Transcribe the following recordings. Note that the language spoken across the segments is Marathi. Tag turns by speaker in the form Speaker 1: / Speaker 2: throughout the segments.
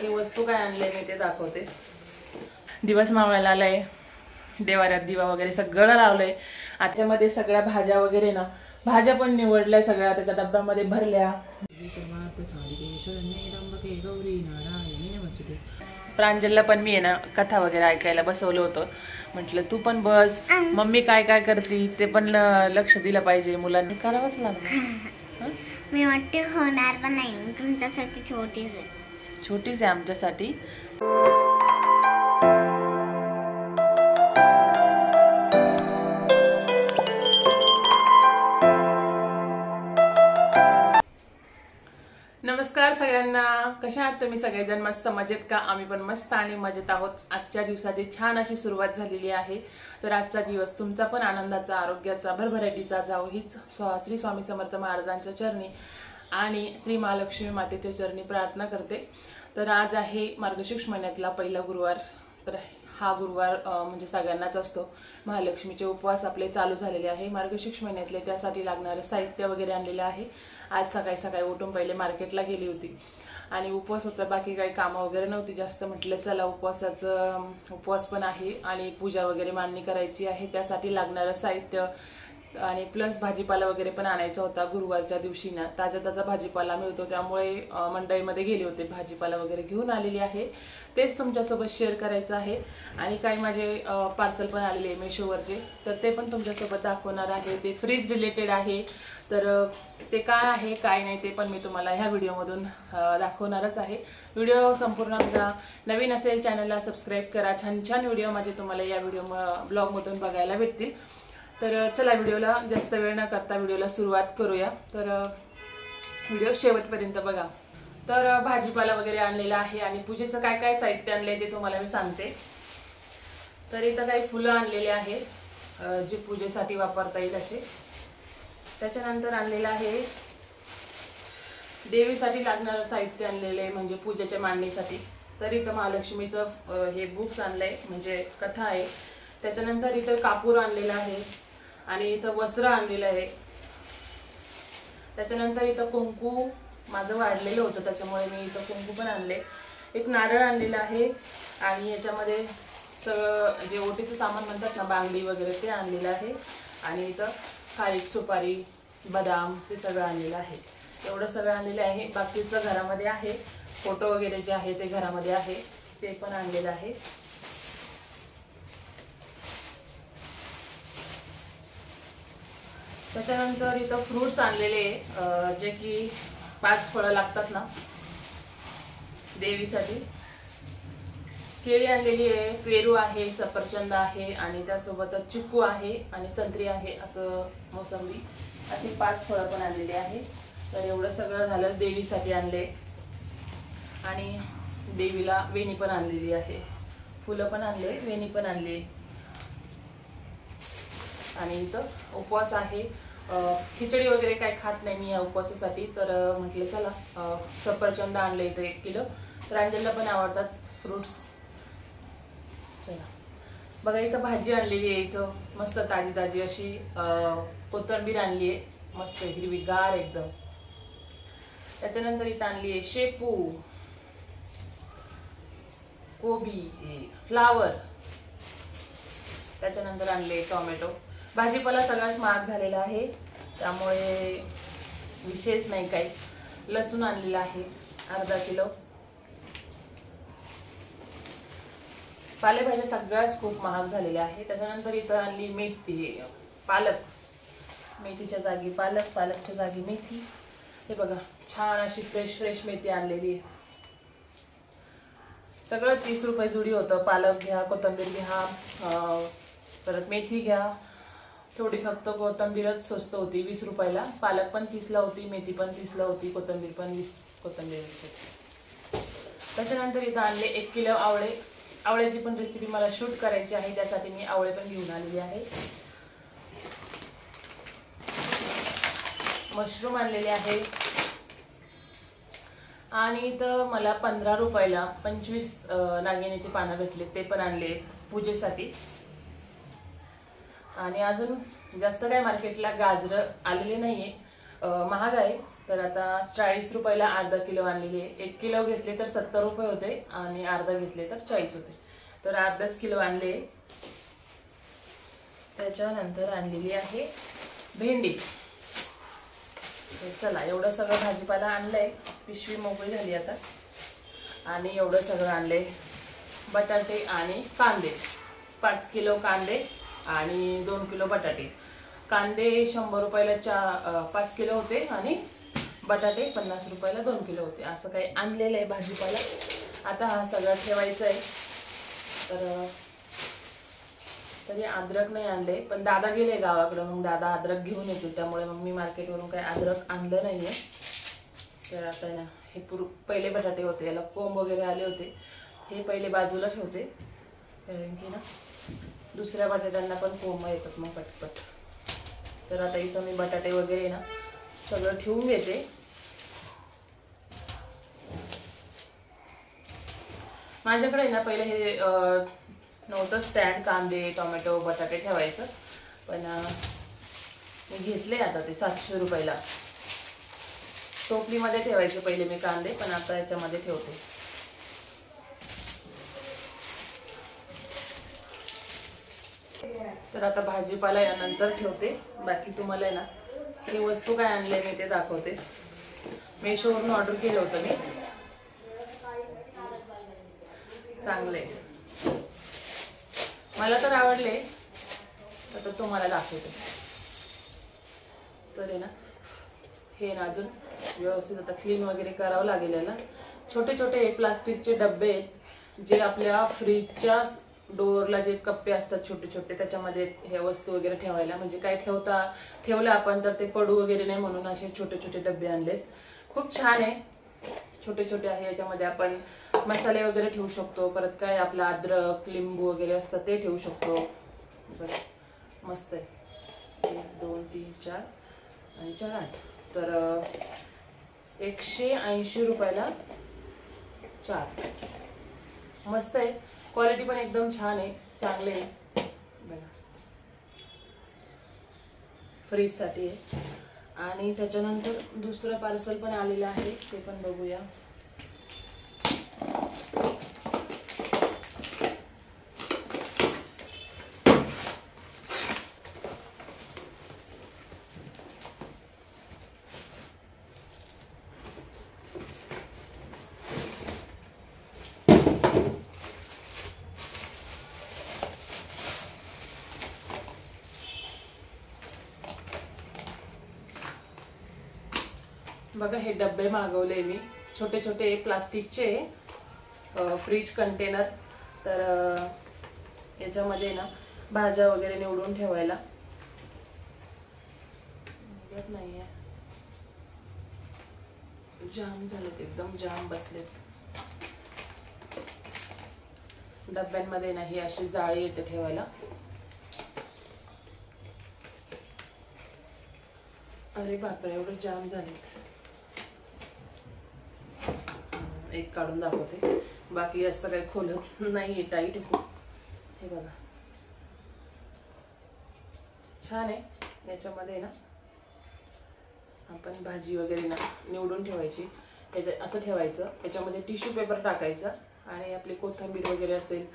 Speaker 1: पूजेसाठी वस्तू काय आणले मी ते दाखवते। दिवस मावळायला आलाय, देवाऱ्यात दिवा वगैरे सगळं लावलंय। आजच्यामध्ये सगळ्या भाज्या वगैरे ना, भाज्या पण निवडल्या सगळ्या, त्याच्या डब्यामध्ये भरल्या। प्रांजलला पण मी आहे ना कथा वगैरे ऐकायला बसवलं होतं। म्हटलं तू पण बस, मम्मी काय काय करते ते पण लक्ष दिलं पाहिजे, मुलांनी करावंच लागतं।
Speaker 2: मी वाटते होणार पण नाही, तुमच्यासाठी छोटीच आहे,
Speaker 1: छोटीच आहे आमच्यासाठी। नमस्कार सगळ्यांना, कशा आहात तुम्ही सगळेजण? मस्त मजेत का? आम्ही पण मस्त आणि मजेत आहोत। आजच्या दिवसाची छान अशी सुरुवात झालेली आहे। तर आजचा दिवस तुमचा पण आनंदाचा, आरोग्याचा, भरभराटीचा जावो हीच श्री स्वामी समर्थ महाराजांच्या चरणी आणि श्री महालक्ष्मी मातेच्या चरणी प्रार्थना करते। तर आज आहे मार्गशीर्ष महिन्यातला पहिला गुरुवार। तर हा गुरुवार म्हणजे सगळ्यांनाच असतो। महालक्ष्मीचे उपवास आपले चालू झालेले आहे मार्गशीर्ष महिन्यातले, त्यासाठी लागणारे साहित्य वगैरे आणलेले आहे। आज सकाळी सकाळी उठून पहिले मार्केटला गेली होती आणि उपवास होता, बाकी काही कामं वगैरे नव्हती जास्त। म्हटलं चला उपवास पण आहे आणि पूजा वगैरे मांडणी करायची आहे, त्यासाठी लागणारं साहित्य आणि प्लस भाजीपाला वगैरे पण आणायचा होता। गुरुवारच्या दिवशी ना ताजा ताजा भाजीपाला मिळतो, त्यामुळे मंडईमध्ये गेले होते, भाजीपाला वगैरे घेऊन आलेली आहे, तेच तुमच्यासोबत शेअर करायचं आहे। आणि काही माझे पार्सल पण आलेले आहे मेशोवरचे, तर ते पण तुमच्यासोबत दाखवणार आहे। ते फ्रीज रिलेटेड आहे, तर ते काय आहे काय नाही ते पण मी तुम्हाला ह्या व्हिडिओमधून दाखवणारच आहे। व्हिडिओ संपूर्ण बघा, नवीन असेल चॅनलला सबस्क्राईब करा, छान छान व्हिडिओ माझे तुम्हाला या ब्लॉगमधून बघायला भेटतील। तर चला व्हिडिओला जास्त वेळ न करता व्हिडिओला सुरुवात करूया। तर व्हिडिओ शेवटपर्यंत बघा। तर भाजीपाला वगैरे आणलेला आहे आणि पूजेचं काय काय साहित्य आणले ते तुम्हाला मी सांगते। तर इथं काही फुलं आणलेले आहे जे पूजेसाठी वापरता येईल असे। त्याच्यानंतर आणलेलं आहे देवीसाठी लागणारं साहित्य आणलेले म्हणजे पूजेच्या मांडणीसाठी। तर इथं महालक्ष्मीचं हे बुक्स आणलंय, म्हणजे कथा आहे। त्याच्यानंतर इथं कापूर आणलेला आहे आणि इथं वस्त्र आणलेलं आहे। त्याच्यानंतर इथं कुंकू माझं वाढलेलं होतं, त्याच्यामुळे मी इथं कुंकू पण आणले। एक नारळ आणलेला आहे आणि याच्यामध्ये सगळं जे ओटीचं सामान म्हणतात ना, बांगडी वगैरे ते आणलेलं आहे। आणि इथं खारीक, सुपारी, बदाम ते सगळं आणलेलं आहे। एवढं सगळं आणलेलं आहे। बाकीचं घरामध्ये आहे, फोटो वगैरे जे आहे ते घरामध्ये आहे, ते पण आणलेलं आहे। त्याच्यानंतर इथं फ्रूट्स आणलेले जे की 5 फळं लागतात ना देवीसाठी। केळी आणलेली आहे, पेरू आहे, सफरचंद आहे आणि त्यासोबतच चिकू आहे आणि संत्री आहे, असं मोसंबी, अशी 5 फळं पण आणलेली आहे। तर एवढं सगळं झालं, देवीसाठी आणले आणि देवीला वेणी पण आणलेली आहे, फुलं पण आणले, वेणी पण आणली। आणि इथं उपवास आहे, खिचडी वगैरे काही खात नाही मी या उपवासासाठी, तर म्हटलं चला सफरचंद आणले इथं 1 किलो। प्रांजलला पण आवडतात फ्रुट्स। चला बघा, इथं भाजी आणलेली आहे, इथं मस्त ताजी ताजी अशी कोथिंबीर आणली आहे, मस्त हिरवीगार एकदम। त्याच्यानंतर इथं आणली आहे शेपू, कोबी, फ्लावर। त्याच्यानंतर आणले टोमॅटो। भाजीपाला सगळ्यात महाग झालेला आहे, त्यामुळे विशेष नाही काही। लसूण आणलेला आहे अर्धा किलो। पालेभाज्या सगळ्याच खूप महाग झालेल्या आहे। त्याच्यानंतर इथं आणली मेथी, पालक, मेथीच्या जागी पालक, पालकच्या जागी मेथी। हे बघा, छान अशी फ्रेश फ्रेश मेथी आणलेली आहे। सगळं 30 रुपये जुडी होतं। पालक घ्या, कोथिंबीर घ्या, परत मेथी घ्या, थोडी फक्त कोथिंबीरच स्वस्त होती 20 रुपयाला। पालक पण 30ला होती, मेथी पण 30ला होती, कोथिंबीर पण 20 होती। त्याच्यानंतर इथं आणले 1 किलो आवळे। आवळ्याची पण रेसिपी मला शूट करायची आहे, त्यासाठी मी आवळे पण घेऊन आलेली आहे। मशरूम आणलेले आहे आणि इथं मला 15 रुपयाला 25 नागिनीचे पानं भेटले, ते पण आणले पूजेसाठी। आणि अजून जास्त काय मार्केटला गाजर आलेले नाहीये, महाग आहे, तर आता 40 रुपयाला अर्धा किलो आणलेली आहे. 1 किलो घेतले तर 70 रुपये होते आणि अर्धा घेतले तर 40 होते. तर अर्धाच किलो आणले. त्याच्यानंतर आणलेली आहे भेंडी. चला एवढं सगळं भाजीपाला आणलंय. पिशवी मोकळी झाली आता. आणि एवढं सगळं आणले. बटाटे आणि कांदे, 5 किलो कांदे आणि 2 किलो बटाटे. कांदे 100 रुपयाला 5 किलो होते आणि बटाटे 50 रुपयाला 2 किलो होते. असं काही आणलेलं आहे भाजीपाला. आता हा सगळं ठेवायचं आहे. तर तरी अद्रक नाही आणले, पण दादा गेले गावाकडं. मग दादा अद्रक घेऊन येतो, त्यामुळे मग मी मार्केटवरून काही अद्रक आणलं नाहीये. तर आता ना हे पहिले बटाटे होते, याला कोंब वगैरे आले होते, हे पहिले बाजूला ठेवते. कारण की ना दुसऱ्या बटाट्यांना पण कोंब येतात मग पटपट. तर आता इथं मी बटाटे वगैरे ना सगळं ठेवून घेते. माझ्याकडे ना पहिले हे नव्हतं स्टँड, कांदे टोमॅटो बटाटे ठेवायचं, पण मी घेतले आता ते 700 रुपयाला. टोपलीमध्ये ठेवायचे पहिले मी कांदे, पण आता याच्यामध्ये ठेवते. तर आता भाजीपाला यानंतर ठेवते. बाकी तुम्हाला ना ही वस्तू काय आणले मी ते दाखवते. मेशोवरून ऑर्डर केलं होतं मी. चांगले मला तर आवडले, तर तुम्हाला दाखवते. तर आहे ना हे ना अजून व्यवस्थित आता क्लीन वगैरे करावं लागेल ना. छोटे छोटे प्लास्टिकचे डब्बे आहेत, जे आपल्या फ्रीजच्या डोअरला जे कप्पे असतात छोटे छोटे, त्याच्यामध्ये हे वस्तू वगैरे ठेवायला. म्हणजे काय ठेवलं आपण तर ते पडू वगैरे नाही म्हणून असे छोटे छोटे डब्बे आणलेत. खूप छान आहे, छोटे छोटे आहे. याच्यामध्ये आपण मसाले वगैरे ठेवू शकतो. परत काय आपलं अद्रक लिंबू वगैरे असतं ते ठेवू शकतो. बरं मस्त आहे. 1 2 3 4 आणि 4 8. तर 180 रुपयाला 4. मस्त आहे. क्वालिटी पण एकदम छान आहे, चांगले आहे. बघा फ्रीज साठी आहे. आणि त्याच्यानंतर दुसरं पार्सल पण आलेलं आहे, ते पण बघूया. बघा हे डब्बे मागवले मी, छोटे छोटे प्लास्टिकचे फ्रीज कंटेनर. तर याच्यामध्ये ना भाज्या वगैरे निवडून ठेवायला. नाहीये, जाम झालेत, एकदम जाम बसलेत. डब्यांमध्ये नाही अशी जाळी येते ठेवायला. अरे बापरे, एवढे जाम झालेत. एक काढून दाखवते, बाकी जास्त काही खोलत नाहीये, टाईट आहे. हे बघा छान आहे. याच्यामध्ये ना आपण भाजी वगैरे ना निवडून ठेवायची. असं ठेवायचं, याच्यामध्ये टिश्यू पेपर टाकायचा आणि आपली कोथिंबीर वगैरे असेल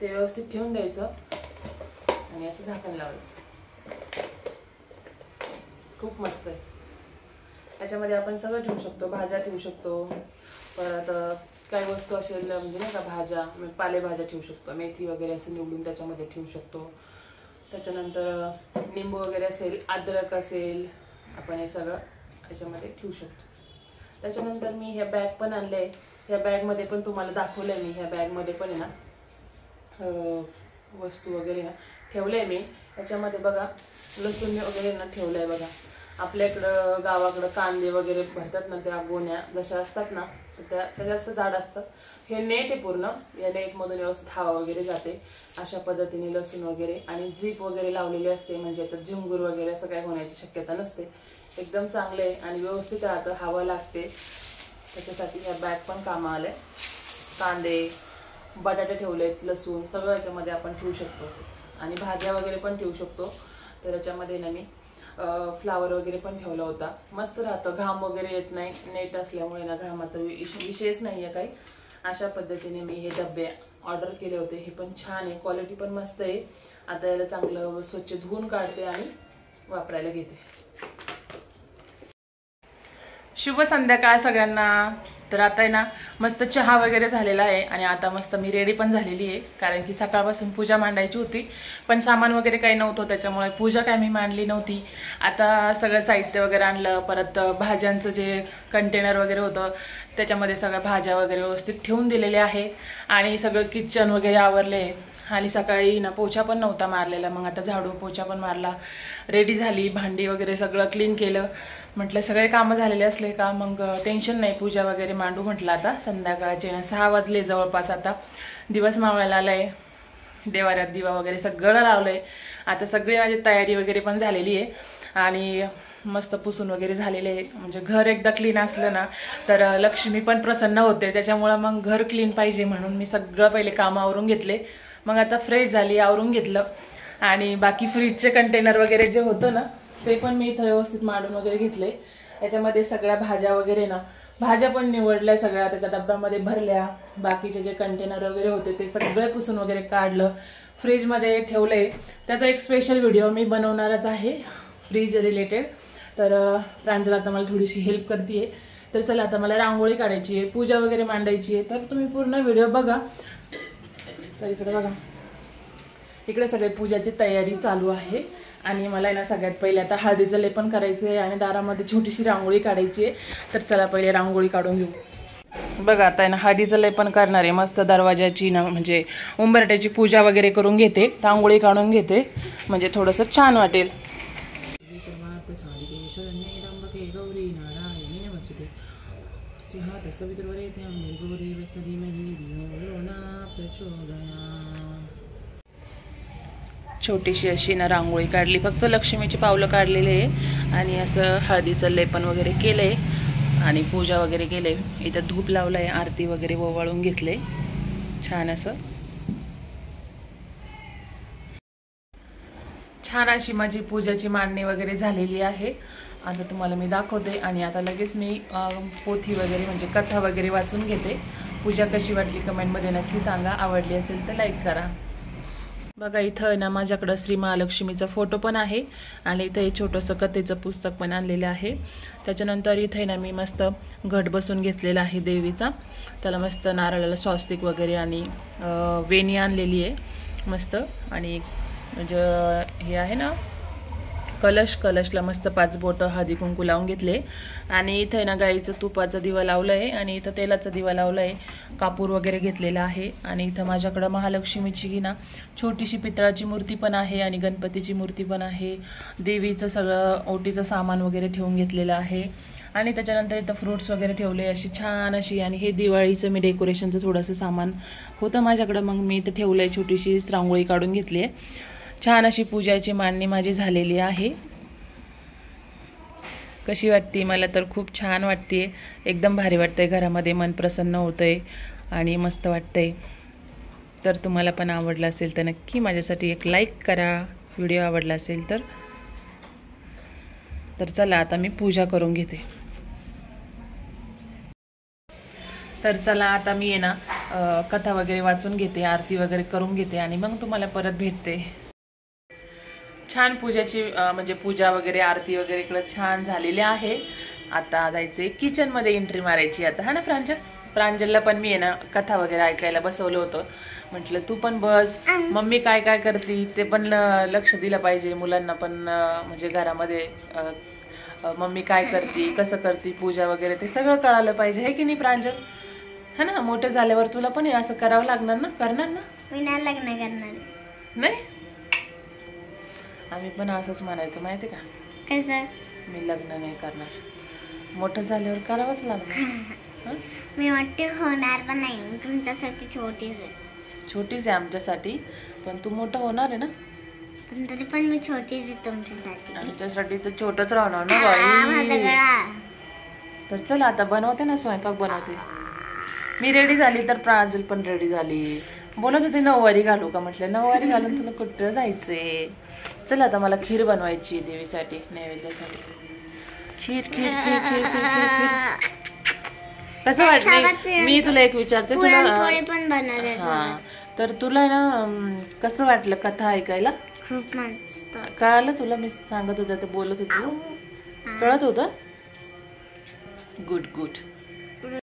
Speaker 1: ते व्यवस्थित ठेवून द्यायचं आणि असं झाकण लावायचं. खूप मस्त आहे. त्याच्यामध्ये आपण सगळं ठेवू शकतो, भाज्या ठेवू शकतो. परत काही वस्तू असेल म्हणजे नाही का भाज्या, पालेभाज्या ठेवू शकतो, मेथी वगैरे असं निवडून त्याच्यामध्ये ठेवू शकतो. त्याच्यानंतर लिंबू वगैरे असेल, अद्रक असेल, आपण हे सगळं याच्यामध्ये ठेवू शकतो. त्याच्यानंतर मी ह्या बॅग पण आणले. ह्या बॅगमध्ये पण तुम्हाला दाखवलंय मी. ह्या बॅगमध्ये पण आहे ना वस्तू वगैरे ना ठेवलंय मी. याच्यामध्ये बघा लसूण वगैरे ना ठेवलंय. बघा आपल्याकडं गावाकडं कांदे वगैरे भरतात ना, त्या गोण्या जशा असतात ना, त्या जास्त जाड असतात. हे नेट आहे पूर्ण, या नेटमधून व्यवस्थित हवा वगैरे जाते. अशा पद्धतीने लसूण वगैरे आणि झीप वगैरे लावलेली असते, म्हणजे आता झिंगूर वगैरे असं काही होण्याची शक्यता नसते. एकदम चांगले आहे आणि व्यवस्थित राहतं, हवा लागते. त्याच्यासाठी ह्या बॅग पण कामा आल्या. कांदे बटाटे ठेवलेत, लसूण सगळं याच्यामध्ये आपण ठेवू शकतो आणि भाज्या वगैरे पण ठेवू शकतो. तर याच्यामध्ये ना मी फ्लावर वगैरे पण ठेवला होता. मस्त राहतं, घाम वगैरे येत नाही. नेट असल्यामुळे ना घामाचा विषयच नाहीये काही. अशा पद्धतीने मी हे डबे ऑर्डर केले होते. हे पण छान आहे, क्वालिटी पण मस्त आहे. आता याला चांगलं स्वच्छ धुवून काढते आणि वापरायला घेते. शुभ संध्याकाळ सगळ्यांना. तर आता आहे ना मस्त चहा वगैरे झालेला आहे आणि आता मस्त मी रेडी पण झालेली आहे, कारण की सकाळपासून पूजा मांडायची होती पण सामान वगैरे काही नव्हतं, त्याच्यामुळे पूजा काय मी मांडली नव्हती. आता सगळं साहित्य वगैरे आणलं, परत भाज्यांचं जे कंटेनर वगैरे होतं त्याच्यामध्ये सगळ्या भाज्या वगैरे व्यवस्थित ठेवून दिलेले आहे आणि सगळं किचन वगैरे आवरले. आणि सकाळी ना पोछा पण नव्हता मारलेला, मग आता झाडू पोछा पण मारला, रेडी झाली, भांडी वगैरे सगळं क्लीन केलं. म्हटलं सगळे कामं झालेले असले का मग टेन्शन नाही, पूजा वगैरे मांडू म्हटलं. आता संध्याकाळचे 6 वाजले जवळपास. आता दिवस मावळायला आलाय, देवाऱ्यात दिवा वगैरे सगळं लावलंय. आता सगळी माझी तयारी वगैरे पण झालेली आहे आणि मस्त पुसून वगैरे झालेले आहे. म्हणजे घर एकदा क्लीन असलं ना तर लक्ष्मी पण प्रसन्न होते, त्याच्यामुळं मग घर क्लीन पाहिजे म्हणून मी सगळं पहिले कामं आवरून घेतले. मग आता फ्रेश झाली, आवरून घेतलं आणि बाकी फ्रीजचे कंटेनर वगैरे जे होतं ना ते पण मी इथं व्यवस्थित मांडून वगैरे घेतले. याच्यामध्ये सगळ्या भाज्या वगैरे ना, भाज्या पण निवडल्या सगळ्या, त्याच्या डब्यामध्ये भरल्या. बाकीचे जे कंटेनर वगैरे होते ते सगळे पुसून वगैरे काढलं, फ्रीजमध्ये ठेवले. त्याचा एक स्पेशल व्हिडिओ मी बनवणारच आहे फ्रीज रिलेटेड. तर प्रांजला आता मला थोडीशी हेल्प करते. तर चला आता मला रांगोळी काढायची आहे, पूजा वगैरे मांडायची आहे, तर तुम्ही पूर्ण व्हिडिओ बघा. तर इकडे बघा, इकडे सगळे पूजाची तयारी चालू आहे आणि मला ना सगळ्यात पहिले आता हळदीचं लेपन करायचं आहे आणि दारामध्ये छोटीशी रांगोळी काढायची आहे. तर चला पहिले रांगोळी काढून घेऊ. बघा आता ना हळदीचं लेपन करणार आहे. मस्त दरवाजाची ना म्हणजे उंबरट्याची पूजा वगैरे करून घेते, रांगोळी काढून घेते, म्हणजे थोडंसं छान वाटेल. छोटीशी अशी ना रांगोळी काढली, फक्त लक्ष्मीची पावलं काढलेली आहे आणि असं हळदीचं लेपन वगैरे केलंय आणि पूजा वगैरे केले. इथं धूप लावलाय, आरती वगैरे ओवाळून घेतले छान असं. छान अशी माझी पूजाची मांडणी वगैरे झालेली आहे. आता तुम्हाला मी दाखवते आणि आता लगेच मी पोथी वगैरे म्हणजे कथा वगैरे वाचून घेते. पूजा कशी वाटली कमेंटमध्ये नक्की सांगा, आवडली असेल तर लाईक करा. बघा इथं ना माझ्याकडं श्री महालक्ष्मीचा फोटो पण आहे आणि इथं हे छोटंसं कथेचं पुस्तक पण आणलेलं आहे. त्याच्यानंतर इथे ना मी मस्त घट बसून घेतलेला आहे देवीचा, त्याला मस्त नारळाला स्वस्तिक वगैरे आणि वेणी आणलेली आहे मस्त. आणि म्हणजे हे आहे ना कलशला मस्त 5 बोटं हळदी कुंकू लावून घेतले आणि इथे ना गाईचं तुपाचा दिवा लावला आहे आणि इथं तेलाचा दिवा लावला आहे, कापूर वगैरे घेतलेला आहे. आणि इथं माझ्याकडं महालक्ष्मीची ना छोटीशी पितळाची मूर्ती पण आहे आणि गणपतीची मूर्ती पण आहे. देवीचं सगळं ओटीचं सामान वगैरे ठेवून घेतलेलं आहे आणि त्याच्यानंतर इथं फ्रूट्स वगैरे ठेवले अशी छान अशी. आणि हे दिवाळीचं मी डेकोरेशनचं थोडंसं सामान होतं माझ्याकडं, मग मी इथं ठेवलं आहे, छोटीशी रांगोळी काढून घेतली आहे. छान अशी पूजाची मांडणी माझी झालेली आहे. कशी वाटते? मला तर खूप छान वाटते, एकदम भारी वाटतंय, घरामध्ये मन प्रसन्न होतंय आणि मस्त वाटतंय. तर तुम्हाला पण आवडलं असेल तर नक्की माझ्यासाठी एक लाईक करा, व्हिडिओ आवडला असेल तर. तर चला आता मी पूजा करून घेते. तर चला आता मी आहे ना कथा वगैरे वाचून घेते, आरती वगैरे करून घेते आणि मग तुम्हाला परत भेटते. छान पूजाची म्हणजे पूजा वगैरे आरती वगैरे इकडे छान झालेली आहे. आता जायचंय किचनमध्ये एंट्री मारायची आता, हा ना प्रांजलला पण मी आहे ना कथा वगैरे ऐकायला बसवलं होतं. म्हटलं तू पण बस, मम्मी काय काय करते ते पण लक्ष दिलं पाहिजे मुलांना पण, म्हणजे घरामध्ये मम्मी काय करते, कसं करते पूजा वगैरे ते सगळं कळालं पाहिजे, हे की नाही प्रांजल? हा ना, मोठं झाल्यावर तुला पण असं करावं लागणार ना, करणार ना?
Speaker 2: मी नाही लग्न करणार.
Speaker 1: नाही, आम्ही पण असंच म्हणायचं माहिती का,
Speaker 2: कसं?
Speaker 1: मी लग्न नाही करणार, मोठं झाल्यावर करावंच लागणार.
Speaker 2: मी मोठी होणार पण नाही, मी तुमच्यासाठी छोटीच आहे.
Speaker 1: छोटीच आहे आमच्यासाठी, पण तू मोठं होणार आहे ना.
Speaker 2: पण तरी पण मी छोटीच आहे तुमच्यासाठी.
Speaker 1: आमच्यासाठी तर छोटंच राहणार ना बाई. तर चला आता बनवते ना, स्वयंपाक बनवते. मी रेडी झाली तर प्रांजल पण रेडी झाली. बोलत होते नऊवारी घालू का, म्हटलं नऊवारी घालून तुला कुठं जायचंय. चल आता मला खीर बनवायची आहे देवीसाठी, नैवेद्यासाठी. खीर खीर खीर खीर खीर खीर खीर. कसं वाटलं? मी तुला एक विचारते, तुला
Speaker 2: पुरणपोळी पण बनवते.
Speaker 1: हा, तर तुला ना कसं वाटलं कथा ऐकायला?
Speaker 2: खूप मस्त.
Speaker 1: कळालं तुला? मी सांगत होते, ते बोलत होते, कळत होतं? Good good.